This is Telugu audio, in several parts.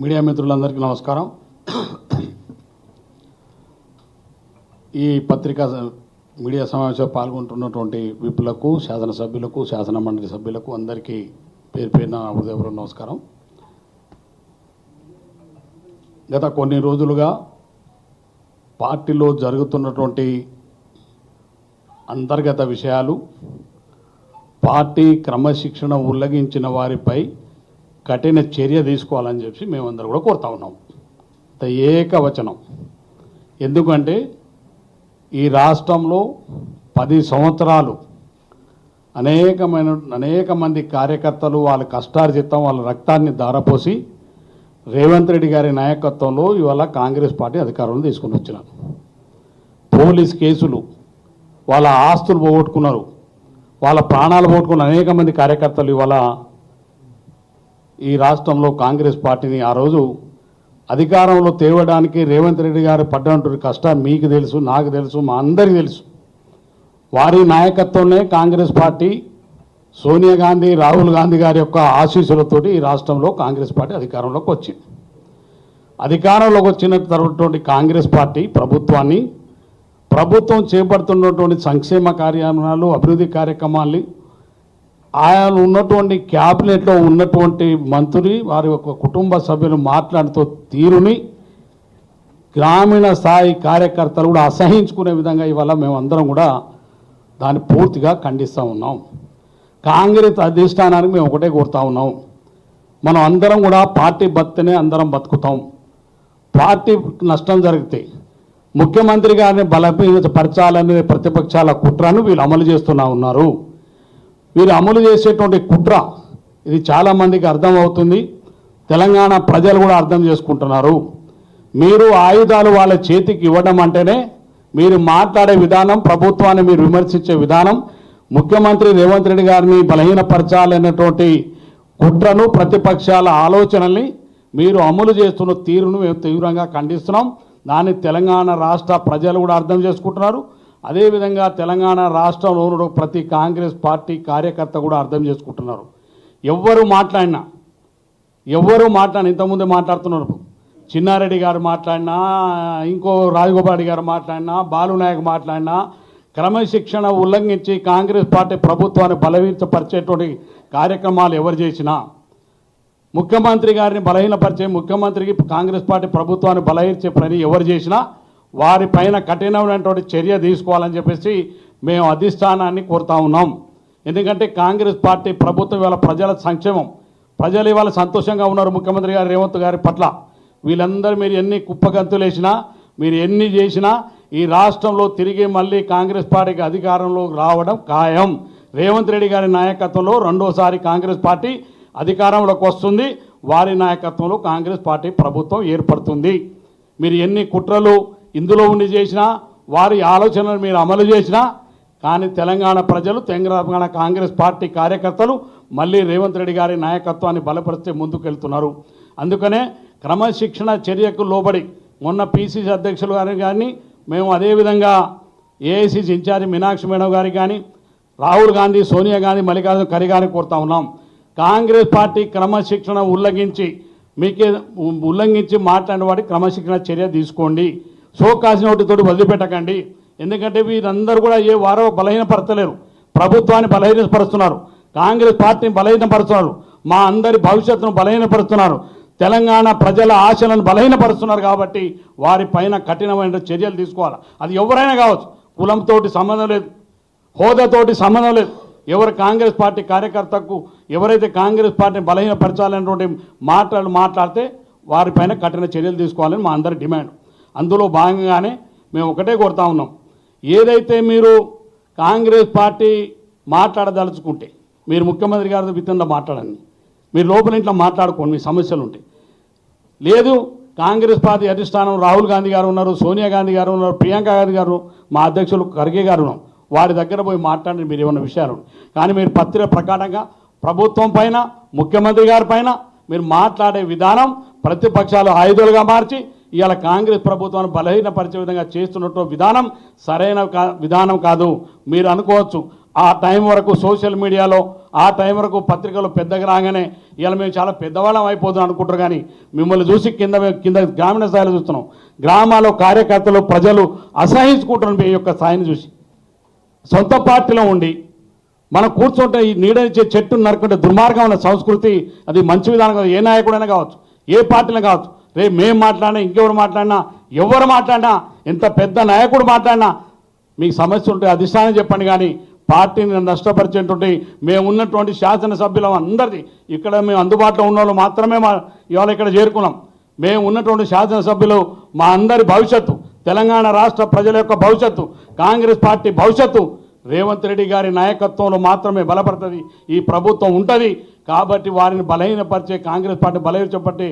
మీడియా మిత్రులందరికీ నమస్కారం. ఈ పత్రికా మీడియా సమావేశంలో పాల్గొంటున్నటువంటి విపులకు, శాసనసభ్యులకు, శాసన మండలి సభ్యులకు అందరికీ పేరు పేరున హృదయపూర్వక నమస్కారం. గత కొన్ని రోజులుగా పార్టీలో జరుగుతున్నటువంటి అంతర్గత విషయాలు, పార్టీ క్రమశిక్షణ ఉల్లంఘించిన వారిపై కఠిన చర్య తీసుకోవాలని చెప్పి మేమందరం కూడా కోరుతా ఉన్నాం. ఏకవచనం. ఎందుకంటే ఈ రాష్ట్రంలో 10 సంవత్సరాలు అనేక మంది కార్యకర్తలు వాళ్ళ కష్టార్జితం, వాళ్ళ రక్తాన్ని ధారపోసి రేవంత్ రెడ్డి గారి నాయకత్వంలో ఇవాళ కాంగ్రెస్ పార్టీ అధికారంలో తీసుకుని వచ్చినారు. పోలీస్ కేసులు, వాళ్ళ ఆస్తులు పోగొట్టుకున్నారు, వాళ్ళ ప్రాణాలు పోగొట్టుకున్న అనేక మంది కార్యకర్తలు ఇవాళ ఈ రాష్ట్రంలో కాంగ్రెస్ పార్టీని ఆ రోజు అధికారంలో తేవడానికి రేవంత్ రెడ్డి గారు పడ్డటువంటి కష్టం మీకు తెలుసు, నాకు తెలుసు, మా అందరికీ తెలుసు. వారి నాయకత్వంలో కాంగ్రెస్ పార్టీ సోనియా గాంధీ, రాహుల్ గాంధీ గారి యొక్క ఆశీస్సులతోటి ఈ రాష్ట్రంలో కాంగ్రెస్ పార్టీ అధికారంలోకి వచ్చింది. అధికారంలోకి వచ్చిన తర్వాత కాంగ్రెస్ పార్టీ ప్రభుత్వం చేపడుతున్నటువంటి సంక్షేమ కార్యక్రమాలు, అభివృద్ధి కార్యక్రమాల్ని ఆయన ఉన్నటువంటి క్యాబినెట్లో ఉన్నటువంటి మంత్రి వారి యొక్క కుటుంబ సభ్యులు మాట్లాడుతూ తీరుని గ్రామీణ స్థాయి కార్యకర్తలు కూడా అసహించుకునే విధంగా ఇవాళ మేమందరం కూడా దాన్ని పూర్తిగా ఖండిస్తూ ఉన్నాం. కాంగ్రెస్ అధిష్టానానికి మేము ఒకటే కోరుతా ఉన్నాం, మనం అందరం కూడా పార్టీ బతినే అందరం బతుకుతాం. పార్టీ నష్టం జరిగితే ముఖ్యమంత్రి గారిని బలపరచాలనే ప్రతిపక్షాల కుట్రను వీళ్ళు అమలు చేస్తూనే ఉన్నారు. వీరు అమలు చేసేటువంటి కుట్ర ఇది చాలామందికి అర్థమవుతుంది. తెలంగాణ ప్రజలు కూడా అర్థం చేసుకుంటున్నారు. మీరు ఆయుధాలు వాళ్ళ చేతికి ఇవ్వడం అంటేనే మీరు మాట్లాడే విధానం, ప్రభుత్వాన్ని మీరు విమర్శించే విధానం, ముఖ్యమంత్రి రేవంత్ రెడ్డి గారిని బలహీనపరచాలనేటువంటి కుట్రను, ప్రతిపక్షాల ఆలోచనల్ని మీరు అమలు చేస్తున్న తీరును మేము తీవ్రంగా ఖండిస్తున్నాం. దాన్ని తెలంగాణ రాష్ట్ర ప్రజలు కూడా అర్థం చేసుకుంటున్నారు. అదేవిధంగా తెలంగాణ రాష్ట్రంలో ప్రతి కాంగ్రెస్ పార్టీ కార్యకర్త కూడా అర్థం చేసుకుంటున్నారు. ఎవరు మాట్లాడినా ఇంతకుముందే మాట్లాడుతున్నారు, చిన్నారెడ్డి గారు మాట్లాడినా, ఇంకో రాజగోపాల్ గారు మాట్లాడినా, బాలునాయక్ మాట్లాడినా, క్రమశిక్షణ ఉల్లంఘించి కాంగ్రెస్ పార్టీ ప్రభుత్వాన్ని బలహీనపరిచేటువంటి కార్యక్రమాలు ఎవరు చేసినా, ముఖ్యమంత్రి గారిని బలహీనపరిచే, ముఖ్యమంత్రికి కాంగ్రెస్ పార్టీ ప్రభుత్వాన్ని బలహీనపరిచే పని ఎవరు చేసినా వారిపైన కఠినమైనటువంటి చర్య తీసుకోవాలని చెప్పేసి మేము అధిష్టానాన్ని కోరుతా ఉన్నాం. ఎందుకంటే కాంగ్రెస్ పార్టీ ప్రభుత్వం ఇవాళ ప్రజల సంక్షేమం, ప్రజలు ఇవాళ సంతోషంగా ఉన్నారు ముఖ్యమంత్రి గారు రేవంత్ గారి పట్ల. వీళ్ళందరూ మీరు ఎన్ని కుప్పగంతులు వేసినా, మీరు ఎన్ని చేసినా ఈ రాష్ట్రంలో తిరిగి మళ్ళీ కాంగ్రెస్ పార్టీకి అధికారంలో రావడం ఖాయం. రేవంత్ రెడ్డి గారి నాయకత్వంలో రెండోసారి కాంగ్రెస్ పార్టీ అధికారంలోకి వస్తుంది. వారి నాయకత్వంలో కాంగ్రెస్ పార్టీ ప్రభుత్వం ఏర్పడుతుంది. మీరు ఎన్ని కుట్రలు ఇందులో ఉండి చేసినా, వారి ఆలోచనలు మీరు అమలు చేసినా, కానీ తెలంగాణ ప్రజలు, తెలంగాణ కాంగ్రెస్ పార్టీ కార్యకర్తలు మళ్ళీ రేవంత్ రెడ్డి గారి నాయకత్వాన్ని బలపరిస్తే ముందుకెళ్తున్నారు. అందుకనే క్రమశిక్షణ చర్యకు లోబడి మొన్న పిసిసి అధ్యక్షులు గారిని కానీ, మేము అదేవిధంగా ఏఐసిసి ఇన్ఛార్జి మీనాక్షి మేడం గారికి కానీ, రాహుల్ గాంధీ, సోనియా గాంధీ, మల్లికార్జున ఖర్గే గారిని కోరుతా ఉన్నాం. కాంగ్రెస్ పార్టీ క్రమశిక్షణ ఉల్లంఘించి మాట్లాడిన వాటి క్రమశిక్షణ చర్య తీసుకోండి. షోకాస్ నోటితోటి వదిలిపెట్టకండి. ఎందుకంటే వీరందరూ కూడా ఏ వారో బలహీనపరచలేరు, ప్రభుత్వాన్ని బలహీనపరుస్తున్నారు, కాంగ్రెస్ పార్టీని బలహీనపరుస్తున్నారు, మా అందరి భవిష్యత్తును బలహీనపరుస్తున్నారు, తెలంగాణ ప్రజల ఆశలను బలహీనపరుస్తున్నారు. కాబట్టి వారిపైన కఠినమైన చర్యలు తీసుకోవాలి. అది ఎవరైనా కావచ్చు, కులంతో సంబంధం లేదు, హోదాతోటి సంబంధం లేదు. ఎవరు కాంగ్రెస్ పార్టీ కార్యకర్తకు ఎవరైతే కాంగ్రెస్ పార్టీని బలహీనపరచాలనేటువంటి మాట్లాడితే వారిపైన కఠిన చర్యలు తీసుకోవాలని మా అందరి డిమాండ్. అందులో భాగంగానే మేము ఒకటే కోరుతా ఉన్నాం, ఏదైతే మీరు కాంగ్రెస్ పార్టీ మాట్లాడదలుచుకుంటే మీరు ముఖ్యమంత్రి గారితో విధంగా మాట్లాడండి, మీరు లోపల ఇంట్లో మాట్లాడుకోండి, మీ సమస్యలు ఉంటాయి. లేదు కాంగ్రెస్ పార్టీ అధిష్టానం రాహుల్ గాంధీ గారు ఉన్నారు, సోనియా గాంధీ గారు ఉన్నారు, ప్రియాంక గాంధీ గారు, మా అధ్యక్షులు ఖర్గే గారు ఉన్నారు, వారి దగ్గర పోయి మాట్లాడండి మీరు ఏమన్నా విషయాలు. కానీ మీరు పత్రిక ప్రకారంగా ప్రభుత్వం పైన, ముఖ్యమంత్రి గారి పైన మీరు మాట్లాడే విధానం ప్రతిపక్షాలు ఆయుధాలుగా మార్చి ఇవాళ కాంగ్రెస్ ప్రభుత్వాన్ని బలహీనపరిచే విధంగా చేస్తున్నట్టు విధానం సరైన విధానం కాదు. మీరు అనుకోవచ్చు ఆ టైం వరకు సోషల్ మీడియాలో ఆ టైం వరకు పత్రికలు పెద్దగా రాగానే ఇలా మేము చాలా పెద్దవాళ్ళం అయిపోతున్నాం అనుకుంటారు. కానీ మిమ్మల్ని చూసి కింద గ్రామీణ స్థాయిలో చూస్తున్నాం. గ్రామాల్లో కార్యకర్తలు ప్రజలు అసహించుకుంటున్నారు మీ యొక్క స్థాయిని చూసి. సొంత పార్టీలో ఉండి మనం కూర్చుంటే ఈ నీడనిచ్చే చెట్టు నరుకుంటే దుర్మార్గమైన సంస్కృతి, అది మంచి విధానం కాదు. ఏ నాయకుడైనా కావచ్చు, ఏ పార్టీలో కావచ్చు. రేపు మేము మాట్లాడినా, ఇంకెవరు మాట్లాడినా, ఎవరు మాట్లాడినా, ఎంత పెద్ద నాయకుడు మాట్లాడినా మీకు సమస్య ఉంటే అధిష్టానం చెప్పండి. కానీ పార్టీని నష్టపరిచేటువంటి మేము ఉన్నటువంటి శాసనసభ్యులం అందరిది ఇక్కడ మేము అందుబాటులో ఉన్న వాళ్ళు మాత్రమే ఇవాళ ఇక్కడ చేరుకున్నాం. మేము ఉన్నటువంటి శాసనసభ్యులు మా అందరి భవిష్యత్తు, తెలంగాణ రాష్ట్ర ప్రజల యొక్క భవిష్యత్తు, కాంగ్రెస్ పార్టీ భవిష్యత్తు రేవంత్ రెడ్డి గారి నాయకత్వంలో మాత్రమే బలపడుతుంది. ఈ ప్రభుత్వం ఉంటుంది కాబట్టి వారిని బలహీనపరిచే, కాంగ్రెస్ పార్టీ బలహీనపరిచే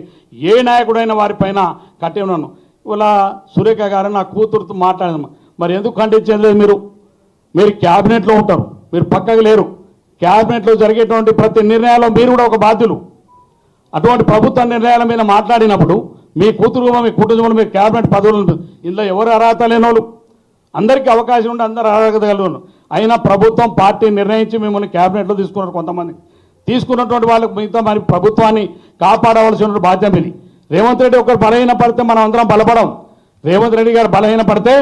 ఏ నాయకుడైనా వారిపైన కట్టి ఉన్నాను. ఇలా సురేఖ గారు నా కూతురుతో మాట్లాడదాం. మరి ఎందుకు ఖండించేది లేదు? మీరు క్యాబినెట్లో ఉంటారు, మీరు పక్కకు లేరు. క్యాబినెట్లో జరిగేటువంటి ప్రతి నిర్ణయాల్లో మీరు కూడా ఒక బాధ్యులు. అటువంటి ప్రభుత్వ నిర్ణయాల మీద మాట్లాడినప్పుడు మీ కూతురు, మీ కుటుంబంలో మీరు క్యాబినెట్ పదవులు, ఇందులో ఎవరు అర్హత లేని వాళ్ళు, అందరికీ అవకాశం ఉండి అందరూ అర్హత కలిగిన అయినా ప్రభుత్వం పార్టీ నిర్ణయించి మిమ్మల్ని క్యాబినెట్లో తీసుకున్నారు. కొంతమంది తీసుకున్నటువంటి వాళ్ళకి మిగతా మరి ప్రభుత్వాన్ని కాపాడవలసిన బాధ్యత ఇది. రేవంత్ రెడ్డి ఒకరు బలహీన పడితే మనం అందరం బలపడం. రేవంత్ రెడ్డి గారు బలహీన పడితే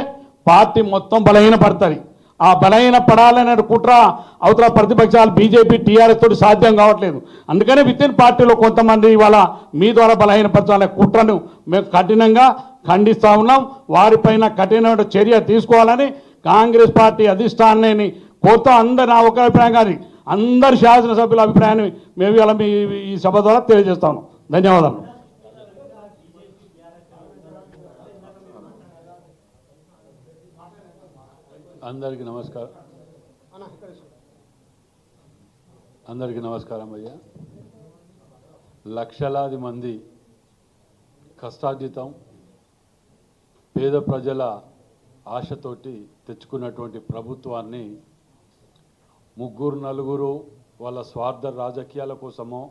పార్టీ మొత్తం బలహీన పడుతుంది. ఆ బలహీన పడాలనే కుట్ర అవతల ప్రతిపక్షాలు బీజేపీ టీఆర్ఎస్ తోటి సాధ్యం కావట్లేదు. అందుకనే వితిన్ పార్టీలో కొంతమంది ఇవాళ మీ ద్వారా బలహీనపరచాలనే కుట్రను మేము కఠినంగా ఖండిస్తూ ఉన్నాం. వారిపైన కఠినమైన చర్య తీసుకోవాలని కాంగ్రెస్ పార్టీ అధిష్టానాన్ని కోరుతూ అందరి నా ఒక అభిప్రాయం కాదు, అందరి శాసనసభ్యుల అభిప్రాయాన్ని మేము ఇలా ఈ సభ ద్వారా తెలియజేస్తాను. ధన్యవాదాలు. అందరికీ నమస్కారం. అందరికీ నమస్కారం అయ్యా. లక్షలాది మంది కష్టార్జితం పేద ప్రజల ఆశతోటి తెచ్చుకున్నటువంటి ప్రభుత్వాన్ని ముగ్గురు నలుగురు వాళ్ళ స్వార్థ రాజకీయాల కోసమో